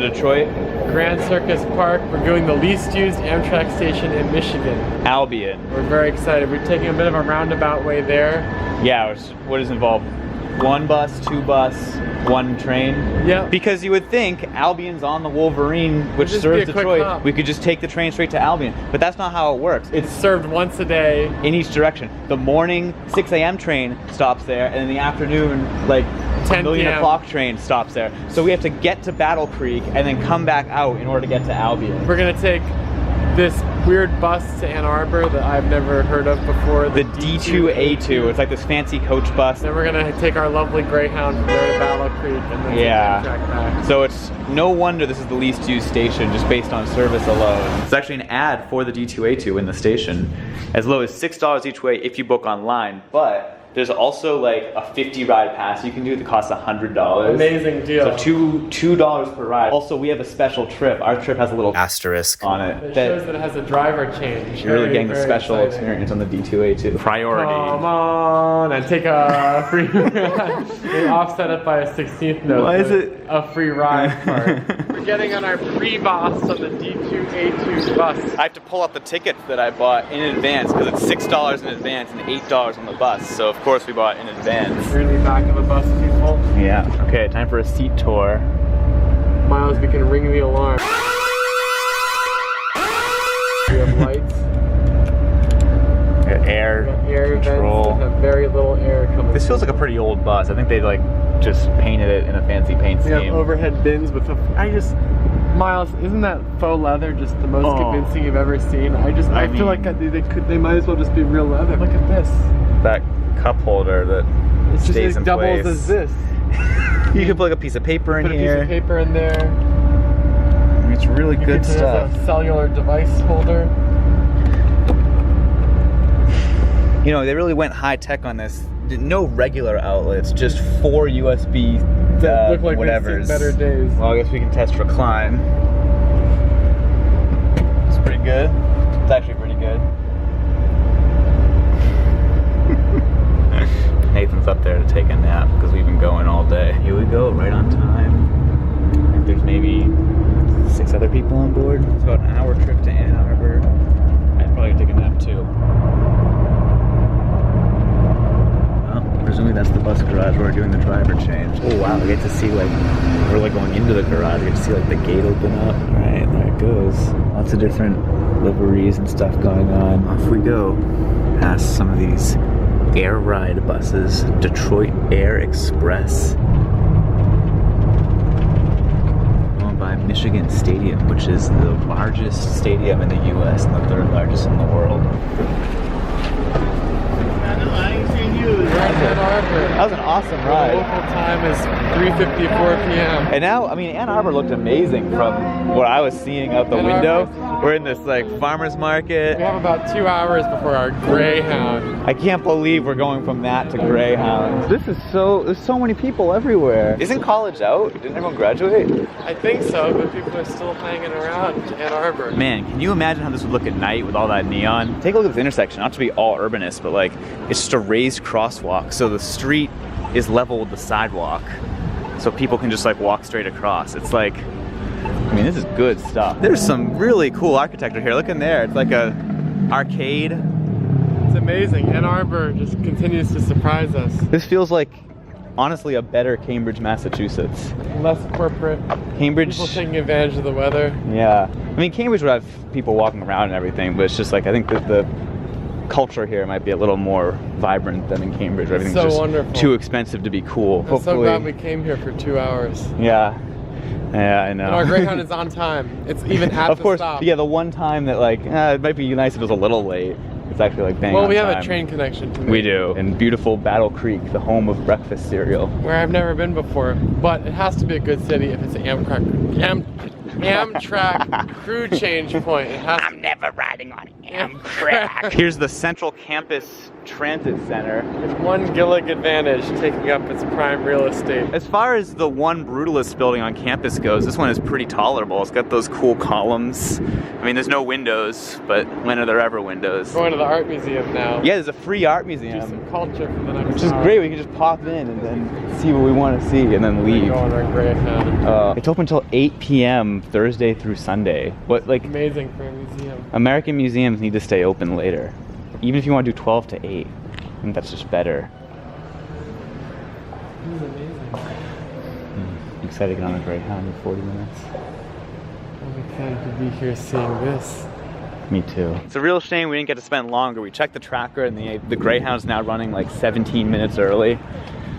Detroit? Grand Circus Park. We're doing the least used Amtrak station in Michigan. Albion. We're very excited. We're taking a bit of a roundabout way there. Yeah, what is involved? 1 bus, 2 bus, 1 train? Yeah. Because you would think Albion's on the Wolverine, which serves Detroit. We could just take the train straight to Albion. But that's not how it works. It's served once a day. In each direction. The morning 6 a.m. train stops there, and in the afternoon, like 10 million p.m. o'clock train stops there. So we have to get to Battle Creek and then come back out in order to get to Albion. We're gonna take this weird bus to Ann Arbor that I've never heard of before. The D2A2. It's like this fancy coach bus. Then we're gonna take our lovely Greyhound from there to Battle Creek and then take Amtrak back. So it's no wonder this is the least used station just based on service alone. It's actually an ad for the D2A2 in the station. As low as $6 each way if you book online, but there's also like a 50 ride pass you can do that costs $100. Amazing deal. So $2 per ride. Also, we have a special trip. Our trip has a little asterisk on it. It shows that it has a driver change. You're really getting the special experience on the D2A2. Priority. Come on, and take a free ride. They offset it by a 16th note. Why is it a free ride part? We're getting on our pre-boss on the D2A2 bus. I have to pull out the tickets that I bought in advance because it's $6 in advance and $8 on the bus. So of course we bought in advance. We're in the back of the bus, people. Yeah. Okay, time for a seat tour. Miles, we can ring the alarm. We have lights. Air control. Vents that have very little air coming. This feels like a pretty old bus. I think they like just painted it in a fancy paint scheme. We have overhead bins with Miles, isn't that faux leather just the most convincing you've ever seen? I feel like they might as well just be real leather. Look at this. That cup holder that stays in place. It doubles as this. You can put like a piece of paper in here. Put a piece of paper in there. It's really good stuff. A cellular device holder. You know, they really went high tech on this. No regular outlets, just 4 USB look like whatevers. We've seen better days. Well, I guess we can test recline. It's pretty good. It's actually pretty good. Nathan's up there to take a nap because we've been going all day. Here we go, right on time. I think there's maybe 6 other people on board. It's about an hour trip to Ann Arbor. I'd probably take a nap too. Presumably that's the bus garage where we're doing the driver change. Oh wow, we get to see like, we're like going into the garage, we get to see like the gate open up. Alright, there it goes. Lots of different liveries and stuff going on. Off we go. Past some of these air ride buses. Detroit Air Express. Going by Michigan Stadium, which is the largest stadium in the US and the 3rd largest in the world. That was an awesome ride. The local time is 3:54 p.m. And now, I mean, Ann Arbor looked amazing from what I was seeing out the window. We're in this like farmer's market. We have about 2 hours before our Greyhound. I can't believe we're going from that to Greyhound. There's so many people everywhere. Isn't college out? Didn't everyone graduate? I think so, but people are still hanging around Ann Arbor. Man, can you imagine how this would look at night with all that neon? Take a look at this intersection, not to be all urbanist, but like, it's just a raised crosswalk. So the street is level with the sidewalk. So people can just like walk straight across. It's like, I mean, this is good stuff. There's some really cool architecture here. Look in there. It's like a arcade. It's amazing. Ann Arbor just continues to surprise us. This feels like, honestly, a better Cambridge, Massachusetts. Less corporate. Cambridge. People taking advantage of the weather. Yeah. I mean, Cambridge would have people walking around and everything, but it's just like, I think that the culture here might be a little more vibrant than in Cambridge. Everything's so just wonderful. Too expensive to be cool. I'm so glad we came here for 2 hours. Yeah. Yeah, I know. And our Greyhound is on time. It's even at of course, the stop. Yeah, the one time that like, it might be nice if it was a little late. It's actually like bang on Well, we have time. a train connection to We do. In beautiful Battle Creek, the home of breakfast cereal. Where I've never been before, but it has to be a good city if it's an Amtrak crew change point. It has I'm never riding on Amtrak. Here's the Central Campus Transit Center. It's one Gillig advantage taking up its prime real estate. As far as the one brutalist building on campus goes, this one is pretty tolerable. It's got those cool columns. I mean, there's no windows, but when are there ever windows? Going to the art museum now. Yeah, there's a free art Do museum. some culture for the next Which is hour. great. We can just pop in and then see what we want to see and then leave. Go on our Greyhound. It's open until 8 p.m. Thursday through Sunday. What, like, Amazing for a museum. American museums need to stay open later. Even if you want to do 12 to 8. I think that's just better. This is amazing. I'm excited to get on a Greyhound in 40 minutes. I'm excited to be here seeing this. Me too. It's a real shame we didn't get to spend longer. We checked the tracker and the Greyhound's now running like 17 minutes early.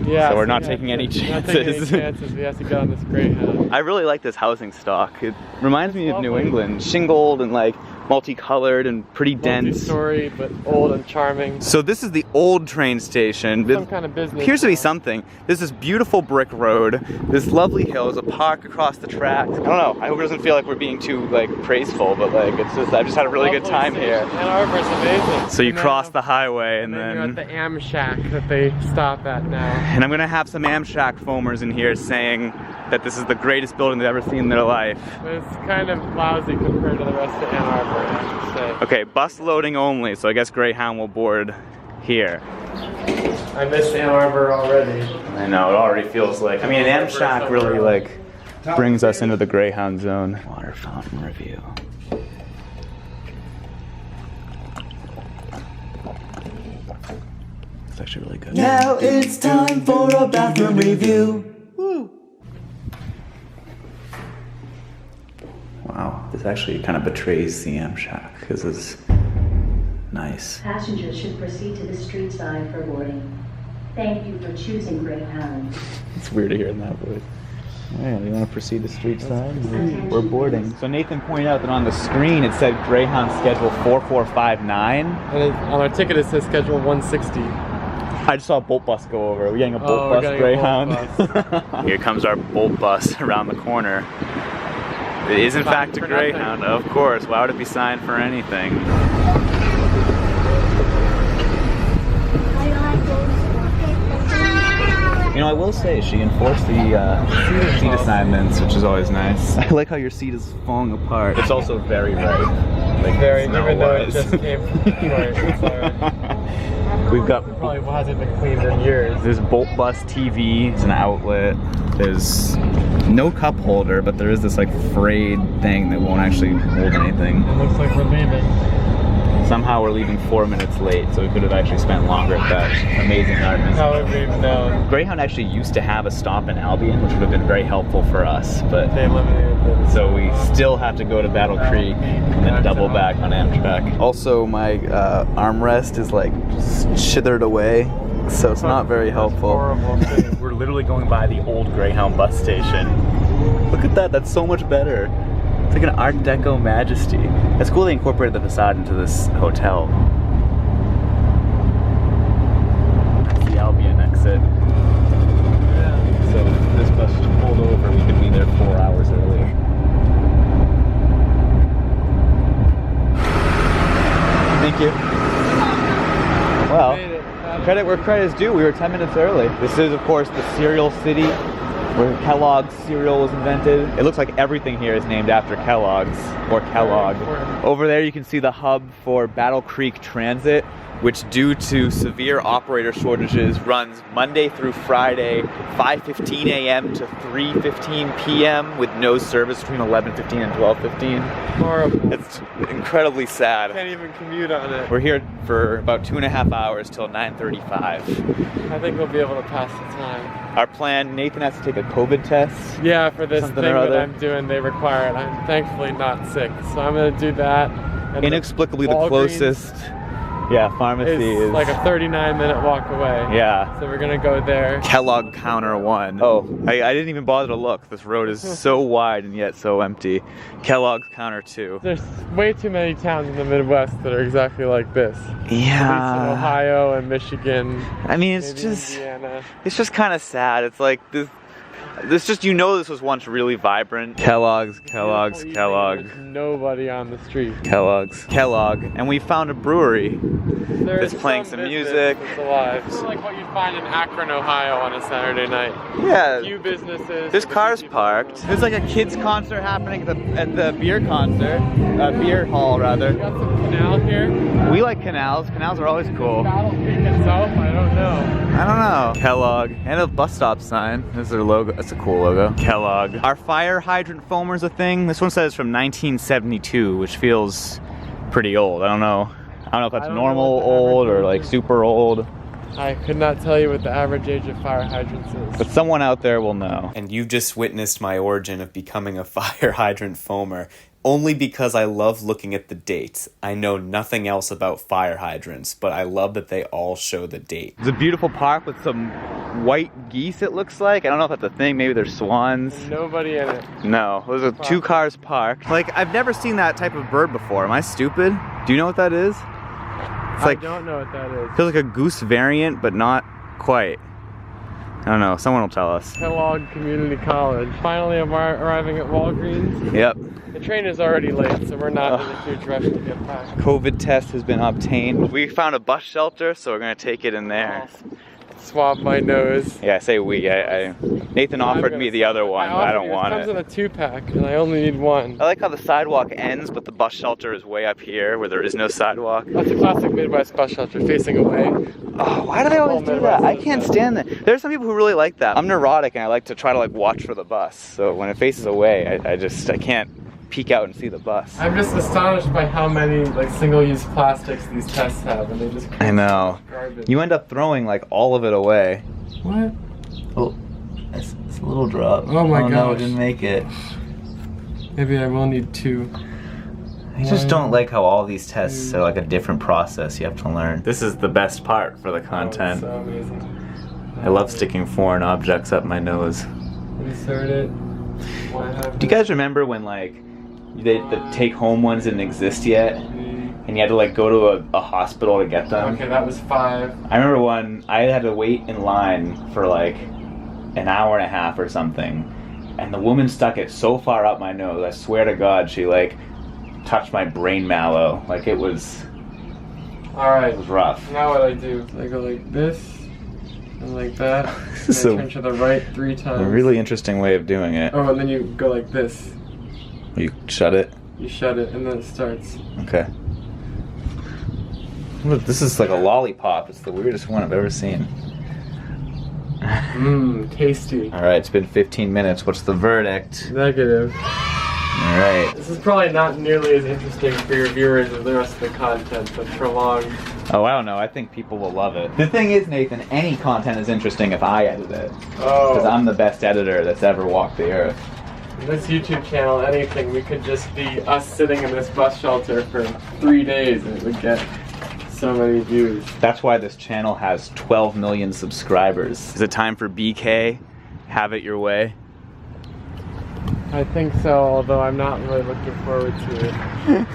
Yeah, so we're not taking any chances. We have to get on this Greyhound. I really like this housing stock. It reminds me of New lovely. England. Shingled and like multicolored and pretty dense. Multi-story, but old and charming. So this is the old train station. Some kind of business. Appears to be something. There's this beautiful brick road, this lovely hill, there's a park across the tracks. I don't know, I hope it doesn't feel like we're being too like praiseful, but like it's just, I've just had a really good time here. Ann Arbor is amazing. So you And then- cross the highway and you're at then... the Amtrak that they stop at now. And I'm gonna have some Amtrak foamers in here saying that this is the greatest building they've ever seen in their life. But it's kind of lousy compared to the rest of Ann Arbor, I should say. Okay, bus loading only, so I guess Greyhound will board here. I miss Ann Arbor already. I know, it already feels like... I mean, an Amtrak really like brings us into the Greyhound zone. Water fountain review. It's actually really good. Now it's time for a bathroom review. Woo. Wow, this actually kind of betrays the Amtrak, because it's nice. Passengers should proceed to the street side for boarding. Thank you for choosing Greyhound. It's weird to hear in that voice. Yeah, you want to proceed to street side? We're boarding. So Nathan pointed out that on the screen it said Greyhound schedule 4459. And on our ticket it says schedule 160. I just saw a Bolt bus go over. Are we getting a Bolt Oh, we're bus getting a Greyhound? Bolt Here comes our Bolt bus around the corner. It is in fact a for Greyhound, nothing. of course. Why would it be signed for anything? You know, I will say she enforced the seat assignments, which is always nice. I like how your seat is falling apart. It's also very right. Like Very, even though it smell-wise. just came from it's alright. We've got Probably hasn't been cleaned in years. there's Bolt Bus TV, it's an outlet. There's no cup holder, but there is this like frayed thing that won't actually hold anything. It looks like we're leaving. Somehow we're leaving 4 minutes late, so we could have actually spent longer at that amazing art museum. How would we even know? Greyhound actually used to have a stop in Albion, which would have been very helpful for us, but They eliminated it. so we still have to go to Battle Creek and then double back on Amtrak. Also, my armrest is like shithered away, so it's not very helpful. Horrible thing. We're literally going by the old Greyhound bus station. Look at that, that's so much better. It's like an Art Deco majesty. It's cool they incorporated the facade into this hotel. That's the Albion exit. Yeah. So if this bus just pulled over, we could be there 4 hours earlier. Thank you. Well, Made it. credit where credit is due. We were 10 minutes early. This is, of course, the cereal city where Kellogg's cereal was invented. It looks like everything here is named after Kellogg's or Kellogg. important. Over there you can see the hub for Battle Creek Transit, which due to severe operator shortages runs Monday through Friday, 5:15 a.m. to 3:15 p.m. with no service between 11:15 and 12:15. Horrible. It's incredibly sad. Can't even commute on it. We're here for about 2.5 hours till 9:35. I think we'll be able to pass the time. Our plan, Nathan has to take a COVID test. Yeah, for this Something thing or that other. I'm doing, they require it. I'm thankfully not sick, so I'm gonna do that. And Inexplicably the Walgreens closest pharmacy is is like a 39-minute walk away. yeah. So we're gonna go there. Kellogg Counter 1. Oh, I didn't even bother to look. This road is so wide and yet so empty. Kellogg's Counter 2. There's way too many towns in the Midwest that are exactly like this. At least in Yeah. Ohio and Michigan. I mean, it's maybe just Indiana. kind of sad. It's like this. This just, you know, this was once really vibrant. Kellogg's. There's nobody on the street. Kellogg. And we found a brewery. It's playing some music. It's alive. It's like what you'd find in Akron, Ohio on a Saturday night. Yeah. A few businesses. There's cars parked. There's like a kids concert happening at the beer concert. Beer hall, rather. We got some canal here. We like canals. Canals are always cool. Battle Creek itself? I don't know. Kellogg. And a bus stop sign. This is their logo. That's a cool logo. Kellogg. Our fire hydrant foamer's a thing. This one says from 1972, which feels pretty old. I don't know if that's normal old or like super old. I could not tell you what the average age of fire hydrants is. But someone out there will know. And you've just witnessed my origin of becoming a fire hydrant foamer. Only because I love looking at the dates. I know nothing else about fire hydrants, but I love that they all show the date. It's a beautiful park with some white geese, it looks like. I don't know if that's a thing. Maybe they're swans. Nobody in it. No, those are 2 cars parked. Like, I've never seen that type of bird before. Am I stupid? Do you know what that is? It's like, I don't know what that is. Feels like a goose variant, but not quite. I don't know. Someone will tell us. Kellogg Community College. Finally, I'm arriving at Walgreens. Yep. The train is already late, so we're not in a huge rush to get back. COVID test has been obtained. We found a bus shelter, so we're gonna take it in there. Swab my nose. Yeah, I say we. Nathan offered me the other one, but I don't want it. It comes in a 2-pack, and I only need one. I like how the sidewalk ends, but the bus shelter is way up here where there is no sidewalk. That's a classic Midwest bus shelter, facing away. Oh, why do they always do that? I can't stand that. There's some people who really like that. I'm neurotic, and I like to try to like watch for the bus. So when it faces away, I can't peek out and see the bus. I'm just astonished by how many like single-use plastics these tests have, and they just I know. Garbage. You end up throwing like all of it away. What? Oh, it's a little drop. Oh my gosh. No, it didn't make it. Maybe I will need 2. I just don't like how all these tests are like a different process you have to learn. This is the best part for the content. Oh, so amazing. I love sticking foreign objects up my nose. Insert it. Do you guys remember when like the take-home ones didn't exist yet, and you had to like go to a hospital to get them? Okay, that was 5. I remember one. I had to wait in line for like an hour and a half or something, and the woman stuck it so far up my nose. I swear to God, she like touched my brain marrow. Like it was. All right. It was rough. Now what I do? I go like this and like that. And So, I turn to the right 3 times. A really interesting way of doing it. Oh, and then you go like this. You shut it. You shut it, and then it starts. Okay. Look, this is like a lollipop. It's the weirdest one I've ever seen. Mmm, tasty. All right, it's been 15 minutes. What's the verdict? Negative. All right. This is probably not nearly as interesting for your viewers as the rest of the content, but prolonged. Oh, I don't know. I think people will love it. The thing is, Nathan, any content is interesting if I edit it. Oh. Because I'm the best editor that's ever walked the earth. This YouTube channel, anything, we could just be us sitting in this bus shelter for 3 days and it would get so many views. That's why this channel has 12 million subscribers. Is it time for BK? Have it your way? I think so, although I'm not really looking forward to it.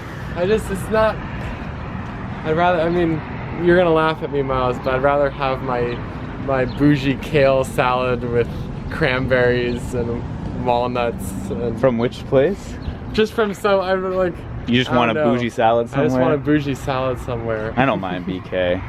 It's not, I mean, you're gonna laugh at me, Miles, but I'd rather have my bougie kale salad with cranberries and walnuts. And From which place? just from I would like. You just want a bougie salad somewhere? I just want a bougie salad somewhere. I don't mind BK.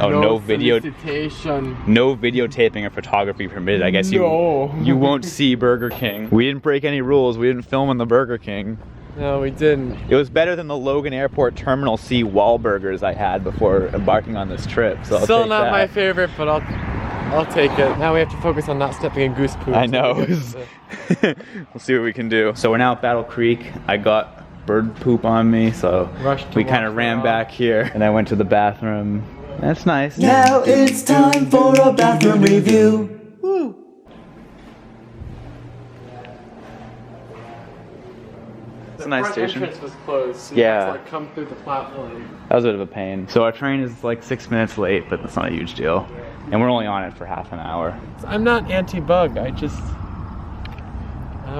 Oh, no no video. solicitation. No videotaping or photography permitted. I guess you won't see Burger King. We didn't break any rules. We didn't film in the Burger King. No, we didn't. It was better than the Logan Airport Terminal C Wahlburgers I had before embarking on this trip. So Still take not that. my favorite, but I'll take it. Now we have to focus on not stepping in goose poop. I know. We'll see what we can do. So we're now at Battle Creek. I got bird poop on me, so we kind of ran back here. And I went to the bathroom. That's nice. Now it's time for a bathroom review. Woo. It's a nice station. The entrance was closed, so you Yeah. had to like come through the platform. That was a bit of a pain. So our train is like 6 minutes late, but that's not a huge deal. And we're only on it for half an hour. I'm not anti-bug, I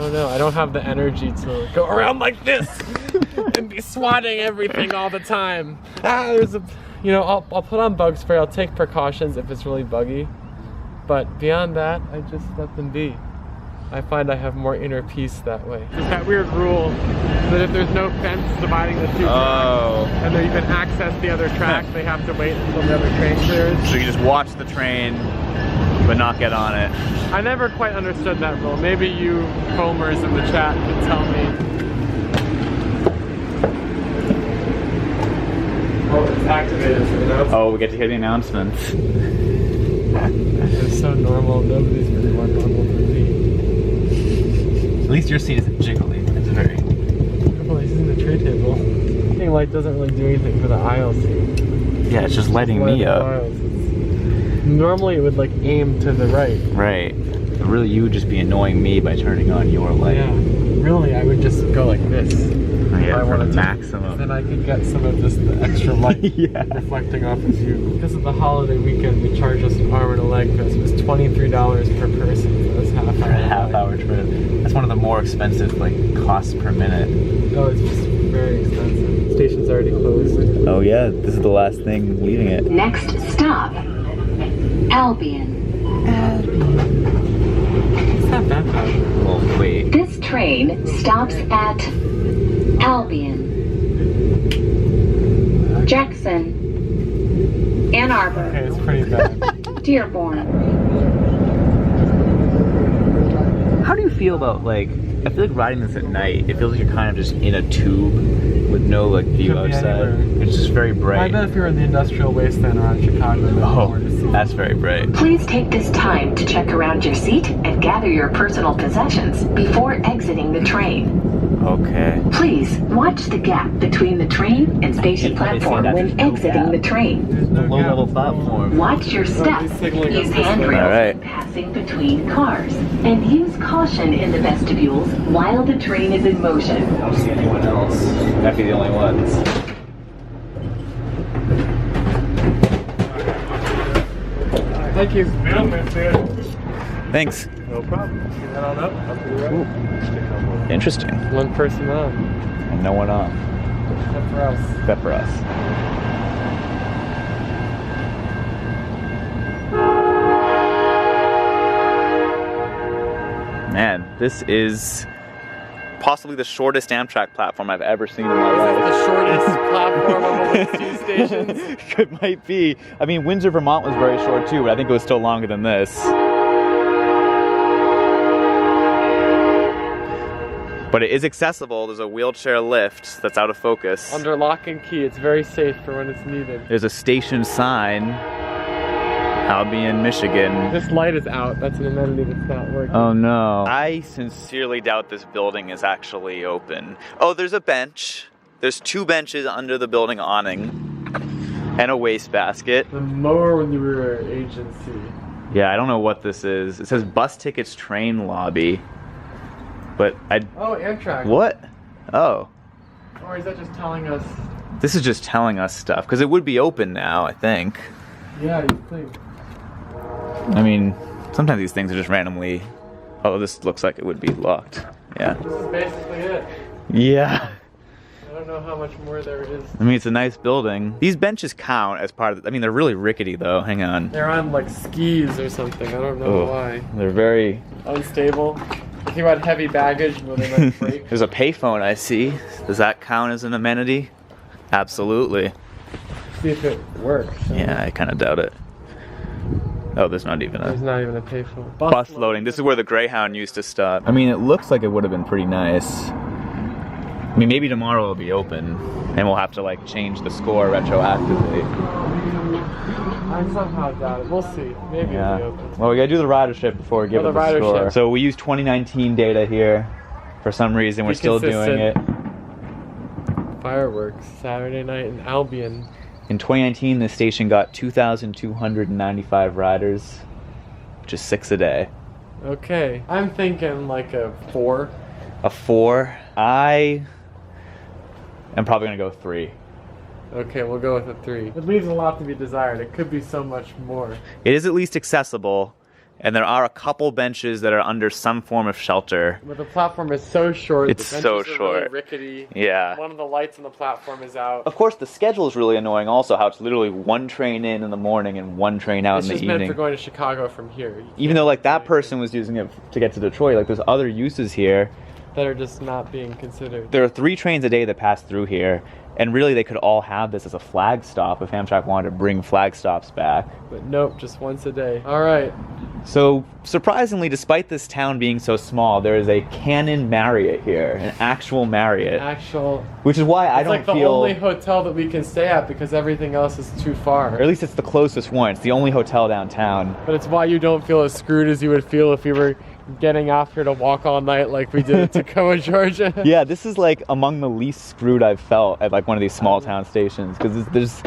don't know, I don't have the energy to go around like this and be swatting everything all the time. I'll put on bug spray, I'll take precautions if it's really buggy. But beyond that, I just let them be. I find I have more inner peace that way. There's that weird rule that if there's no fence dividing the two tracks, and then you can access the other track, they have to wait until the other train clears. So you just watch the train, but not get on it. I never quite understood that rule. Maybe you foamers in the chat can tell me. Oh, it's activated. Oh, we get to hear the announcements. It's so normal. Nobody's really more normal than me. At least your seat isn't jiggly. It's very... Oh, he's in the tray table. The light doesn't really do anything for the aisle seat. Yeah, it's just lighting me up. Normally it would like aim to the right. Right. But really, you would just be annoying me by turning on your light. Yeah. Really, I would just go like this. Yeah, I for the wanted to. maximum. Then I could get some of just the extra light reflecting off of you. Because of the holiday weekend, we charged us an arm and a leg because it was $23 per person for this half-hour trip. That's one of the more expensive like costs per minute. Oh, it's just very expensive. Station's already closed. Oh yeah, this is the last thing leaving it. Next stop, Albion. It's not that bad. Well, wait. This train stops at Albion, Jackson, Ann Arbor, Okay, it's pretty bad. Dearborn. How do you feel about like? I feel like riding this at night. It feels like you're kind of just in a tube with no like view Could be outside. anywhere. It's just very bright. I bet if you're in the industrial wasteland around Chicago, there's more to see. That's very bright. Please take this time to check around your seat and gather your personal possessions before exiting the train. Okay. Please watch the gap between the train and station can't really see platform that. when There's no exiting gap. the train. There's no Low-level gap. platform. Watch your steps, signaling us use this way. handrails All right. when passing between cars, and use caution in the vestibules while the train is in motion. I don't see anyone else. That'd be the only ones. Thank you. Thanks. No problem. Head on up. Up to the right. Interesting. One person on. And no one on. Except for us. Except for us. Man, this is possibly the shortest Amtrak platform I've ever seen in my life. The shortest platform of these two stations. It might be. I mean, Windsor, Vermont was very short too, but I think it was still longer than this. But it is accessible. There's a wheelchair lift that's out of focus. Under lock and key, it's very safe for when it's needed. There's a station sign, Albion, Michigan. This light is out. That's an amenity that's not working. Oh no. I sincerely doubt this building is actually open. Oh, there's a bench. There's 2 benches under the building awning and a wastebasket. The mower agency. Yeah, I don't know what this is. It says bus tickets train lobby. But Oh, Amtrak. what? Oh. Or is that just telling us? This is just telling us stuff because it would be open now, I think. Yeah, you think. I mean, sometimes these things are just randomly. Oh, this looks like it would be locked. Yeah. This is basically it. Yeah. I don't know how much more there is. I mean, it's a nice building. These benches count as part of I mean, they're really rickety though. Hang on. They're on like skis or something. I don't know Oh, why. they're very... Unstable. If you had heavy baggage, will they like break? There's a payphone I see. Does that count as an amenity? Absolutely. See if it works. Yeah, I kind of doubt it. Oh, there's not even There's a not even a payphone. bus loading. This is where the Greyhound used to stop. I mean, it looks like it would have been pretty nice. I mean, maybe tomorrow it'll be open, and we'll have to like change the score retroactively. I somehow doubt it. We'll see. Maybe it'll be open. Well, we gotta do the ridership before we give Oh, it the the score. ridership. So we use 2019 data here. For some reason, we're Be still doing it. consistent. Fireworks Saturday night in Albion. In 2019, the station got 2,295 riders, which is 6 a day. Okay, I'm thinking like a 4. A 4. I am probably gonna go 3. Okay, we'll go with a 3. It leaves a lot to be desired. It could be so much more. It is at least accessible. And there are a couple benches that are under some form of shelter. But the platform is so short. It's the so benches are short. Really rickety. Yeah. One of the lights on the platform is out. Of course, the schedule is really annoying also, how it's literally one train in the morning and one train out It's in the just evening. meant for going to Chicago from here. Even though like that person was using it to get to Detroit, like there's other uses here. That are just not being considered. There are 3 trains a day that pass through here, and really they could all have this as a flag stop if Amtrak wanted to bring flag stops back. But nope, just once a day. All right. So surprisingly, despite this town being so small, there is a canon Marriott here, an actual Marriott. Which is why I It's don't like the feel... only hotel that we can stay at because everything else is too far. Or at least it's the closest one. It's the only hotel downtown. But it's why you don't feel as screwed as you would feel if you were getting off here to walk all night like we did at Tacoma, Georgia. Yeah, this is like among the least screwed I've felt at like one of these small town stations because there's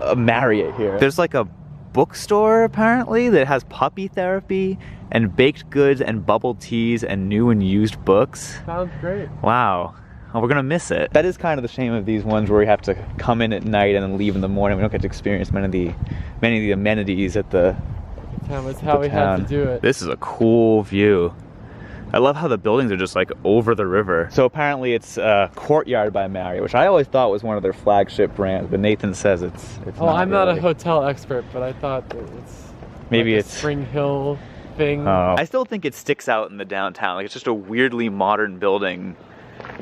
a Marriott here. There's like a bookstore apparently that has puppy therapy and baked goods and bubble teas and new and used books. Sounds great. Wow. Oh, we're gonna miss it. That is kind of the shame of these ones where we have to come in at night and then leave in the morning. We don't get to experience many of the amenities at the That's how we had to do it. This is a cool view. I love how the buildings are just like over the river. So apparently it's Courtyard by Marriott, which I always thought was one of their flagship brands, but Nathan says it's Oh, not I'm not a really. hotel expert, but I thought that it's Maybe like a it's Spring Hill thing. I still think it sticks out in the downtown. Like it's just a weirdly modern building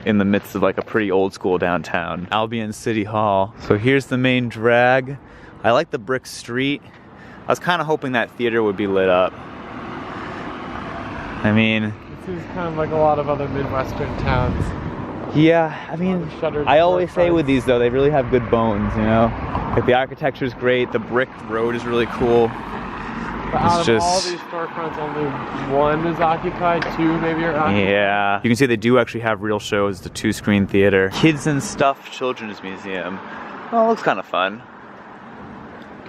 in the midst of like a pretty old school downtown. Albion City Hall. So here's the main drag. I like the brick street. I was kind of hoping that theater would be lit up. I mean, It seems kind of like a lot of other Midwestern towns. yeah, I mean, shuttered I always say storefronts. with these though, they really have good bones, you know? Like the architecture is great, the brick road is really cool. But out It's of all just- these storefronts, only one is occupied, 2 maybe are occupied. Yeah. You can see they do actually have real shows, the 2-screen theater. Kids and Stuff Children's Museum. Oh, it looks kind of fun.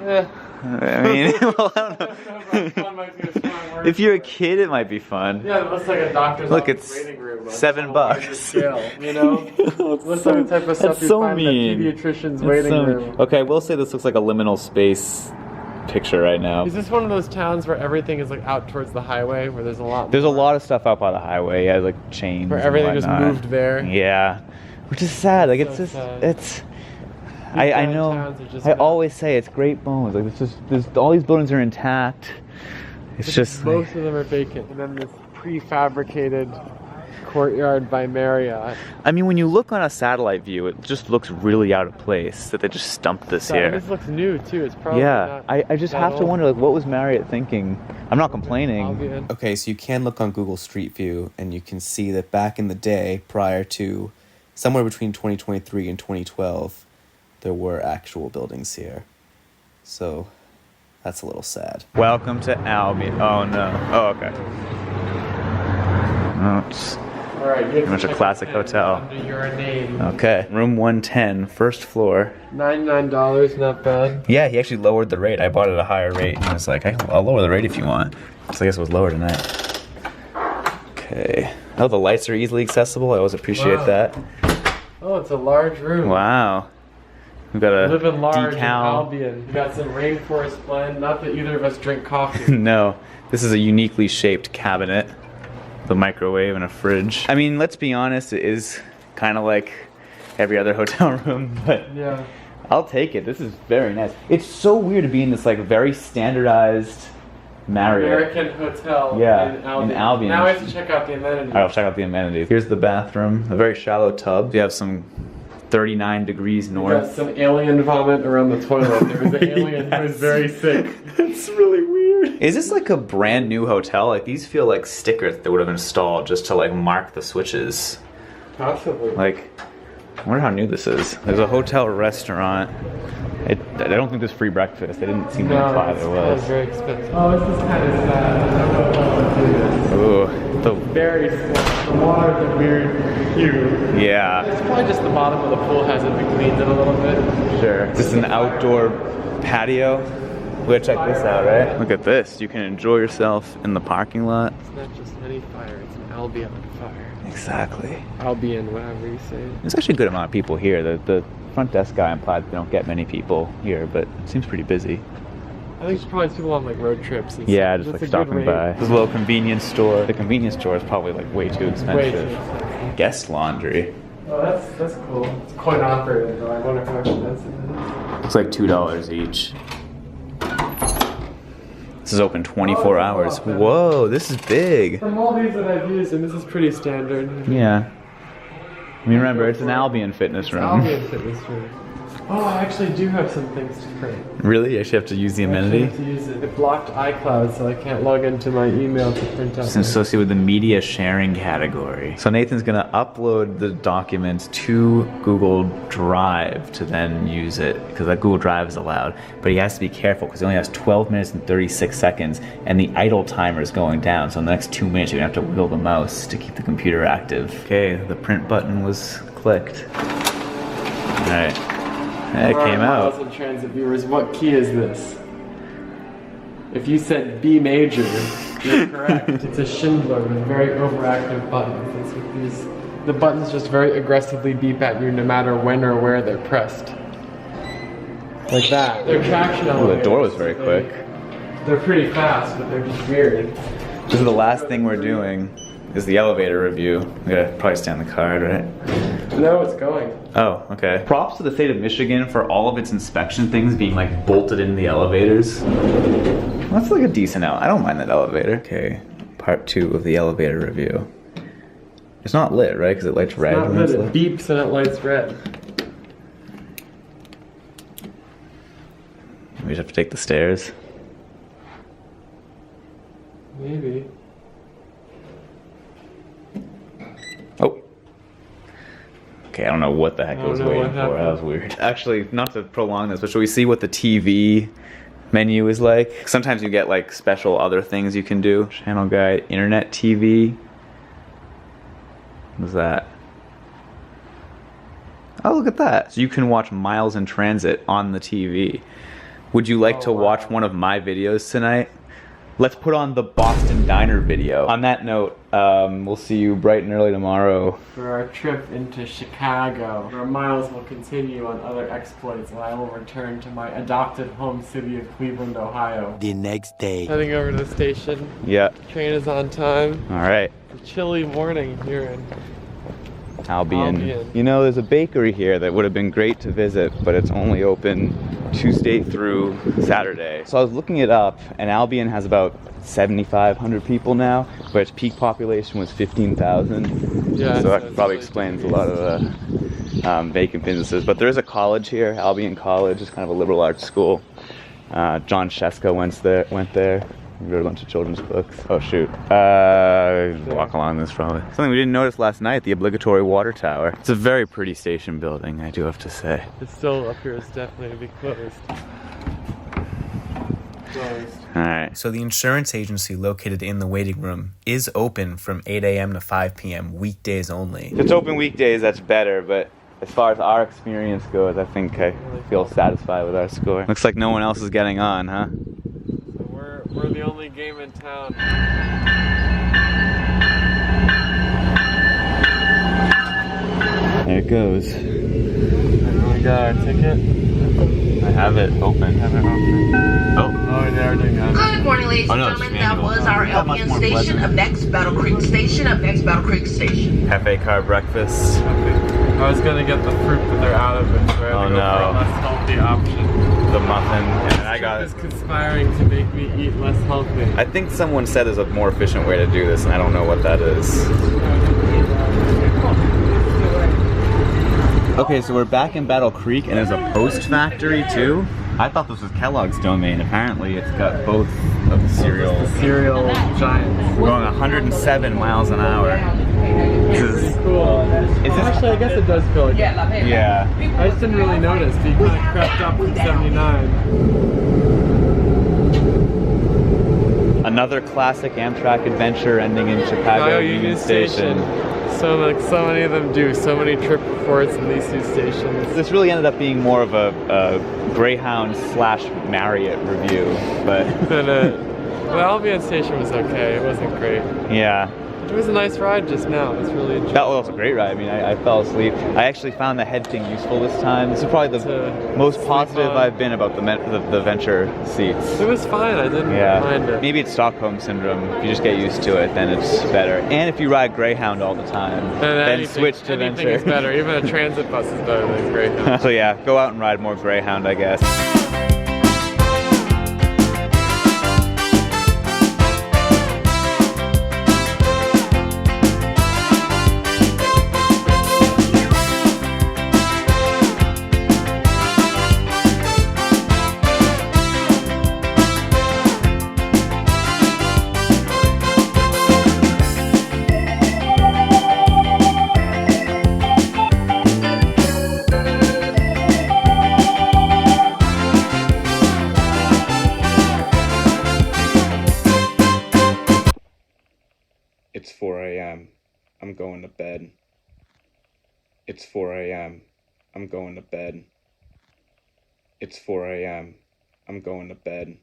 Eh. I mean, well, I don't know. Fun might be a strong word If you're a for it. kid, it might be fun. Yeah, it looks like a doctor's Look, office it's waiting room. $7. Scale, you know? Looks like the type of stuff That's you so find mean. in a pediatrician's That's waiting so- room. Okay, we'll say this looks like a liminal space picture right now. Is this one of those towns where everything is like out towards the highway, where there's a lot There's a more, lot of stuff out by the highway, yeah, like chains. where and everything just whatnot. moved there? Yeah, which is sad. Like So it's just, sad. it's. These I giant know. towns are just I not- always say it's great bones. Like it's just, there's all these buildings are intact. It's just. Most Like, of them are vacant, and then this prefabricated Courtyard by Marriott. I mean, when you look on a satellite view, it just looks really out of place that they just stumped this So, here. and this looks new too. It's probably Yeah, not I just that have to old. wonder, like, what was Marriott thinking? I'm not complaining. Albion. Okay, so you can look on Google Street View and you can see that back in the day, prior to somewhere between 2023 and 2012, there were actual buildings here. So that's a little sad. Welcome to Albion. Oh no. Oh, okay. Oh, it's- All right, you have Much to a check classic in hotel. Under your name. okay. Room 110, first floor. $99, not bad. Yeah, he actually lowered the rate. I bought it at a higher rate. He was like, I'll lower the rate if you want. So I guess it was lower tonight. Okay. Oh, the lights are easily accessible. I always appreciate Wow. that. Oh, it's a large room. Wow. We've got a Living large in decal. Albion. You got some rainforest blend. Not that either of us drink coffee. No, this is a uniquely shaped cabinet. The microwave and a fridge. I mean, let's be honest, it is kind of like every other hotel room, but Yeah. I'll take it. This is very nice. It's so weird to be in this like very standardized Marriott. American hotel Yeah, in Albion. in Albion. Now I have to check out the amenities. All right, I'll check out the amenities. Here's the bathroom, a very shallow tub. You have some 39 degrees We got north. some alien vomit around the toilet. There was an alien who was Yes. very sick. It's really weird. Is this like a brand new hotel? Like these feel like stickers that would have installed just to like mark the switches. Possibly. Like, I wonder how new this is. There's a hotel restaurant. I don't think there's free breakfast. They didn't seem to no, imply it's there was. very expensive. Oh, this is kind of sad. I don't know if I want to do this. Ooh, Very small. The water's a weird hue. yeah, It's probably just the bottom of the pool hasn't been cleaned in a little bit. sure. This is an outdoor patio. We're gonna check this out, right? Look at this. You can enjoy yourself in the parking lot. It's not just any fire, it's an Albion fire. Exactly. Albion, whatever you say. There's actually a good amount of people here. The front desk guy implied they don't get many people here, but it seems pretty busy. I think it's probably people on like road trips. And Yeah, stuff. just like That's a good stopping rate. by. There's a little convenience store. The convenience store is probably like way too expensive. Way too expensive. Guest laundry. Oh, that's cool. It's coin operated though. I wonder how expensive it is. Looks like $2 each. This is open 24 hours. Whoa, this is big. From all these that I've used, and this is pretty standard. Yeah. I mean, remember, it's an Albion fitness room. Albion fitness room. Oh, I actually do have some things to print. Really? You actually have to use the amenity? I have to use it. It blocked iCloud, so I can't log into my email to print out. It's associated with the media sharing category. So Nathan's gonna upload the documents to Google Drive to then use it, because that Google Drive is allowed. But he has to be careful, because he only has 12 minutes and 36 seconds, and the idle timer is going down. So in the next 2 minutes, you're gonna have to wiggle the mouse to keep the computer active. Okay, the print button was clicked. All right. It came out. And transit viewers, what key is this? If you said B major, you're correct. It's a Schindler with very overactive buttons. It's with these, the buttons just very aggressively beep at you no matter when or where they're pressed. Like that. They're traction Oh, elevators. the door was very quick. They're pretty fast, but they're just weird. This is the last thing we're doing. Is the elevator review. We gotta probably stay on the card, right? No, it's going. Oh, okay. Props to the state of Michigan for all of its inspection things being like bolted in the elevators. That's like a decent I don't mind that elevator. Okay, part 2 of the elevator review. It's not lit, right? Because it lights red. Not when lit, it's it lit. beeps and it lights red. We just have to take the stairs. Maybe. Oh. Okay, I don't know what the heck I was know what waiting for. happened. That was weird. Actually, not to prolong this, but should we see what the TV menu is like? Sometimes you get like special other things you can do. Channel guide, internet TV. What's that? Oh, look at that. So you can watch Miles in Transit on the TV. Would you like to watch one of my videos tonight? Let's put on the Boston Diner video. On that note, we'll see you bright and early tomorrow. For our trip into Chicago, where Miles will continue on other exploits and I will return to my adopted home city of Cleveland, Ohio. The next day. Heading over to the station. Yeah. Train is on time. All right. It's a chilly morning here in Albion. Albion. You know, there's a bakery here that would have been great to visit, but it's only open Tuesday through Saturday. So I was looking it up, and Albion has about 7,500 people now, but its peak population was 15,000. Yeah, so that it's probably really explains a decreased. lot of the vacant businesses. But there is a college here, Albion College. It's kind of a liberal arts school. John Sheska went there. We wrote a bunch of children's books. Oh shoot. Walk along this probably. Something we didn't notice last night, the obligatory water tower. It's a very pretty station building, I do have to say. It still appears definitely to be closed. Closed. Alright. So the insurance agency located in the waiting room is open from 8 a.m. to 5 p.m. weekdays only. If it's open weekdays, that's better, but as far as our experience goes, I think I feel satisfied with our score. Looks like no one else is getting on, huh? We're the only game in town. There it goes. We got our ticket. I have it open. Oh. Oh, yeah, we're doing that. Good morning, ladies and Oh, no, it's gentlemen. That manual. was our Not much Albion more station. pleasant. Up next, Battle Creek Station. Up next, Battle Creek Station. Cafe car breakfast. I was gonna get the fruit, but they're out of it, so I had Oh, to go no. for a less healthy option. The muffin. And I got Is conspiring to make me eat less healthy. I think someone said there's a more efficient way to do this, and I don't know what that is. Okay, so we're back in Battle Creek, and there's a post factory too. I thought this was Kellogg's domain. Apparently, it's got both of the cereal. Cereal giants. We're going 107 miles an hour. This is Cool. this- Actually, I guess it does feel like that. yeah. I just didn't really notice. But you kind of crept up from 79. Another classic Amtrak adventure ending in Chicago Union Station. So many of them do. So many trip reports in these two stations. This really ended up being more of a Greyhound / Marriott review, but But the Albion station was okay. It wasn't great. yeah. It was a nice ride just now. It was really enjoyable. That was a great ride. I mean, I fell asleep. I actually found the head thing useful this time. This is probably the most sleep positive on. I've been about the Venture seats. It was fine. I didn't mind it. Maybe it's Stockholm syndrome. If you just get used to it, then it's better. And if you ride Greyhound all the time, then switch to anything Venture. is better. Even a transit bus is better than Greyhound. So yeah, go out and ride more Greyhound, I guess. It's 4 a.m. I'm going to bed. It's 4 a.m. I'm going to bed. It's 4 a.m. I'm going to bed.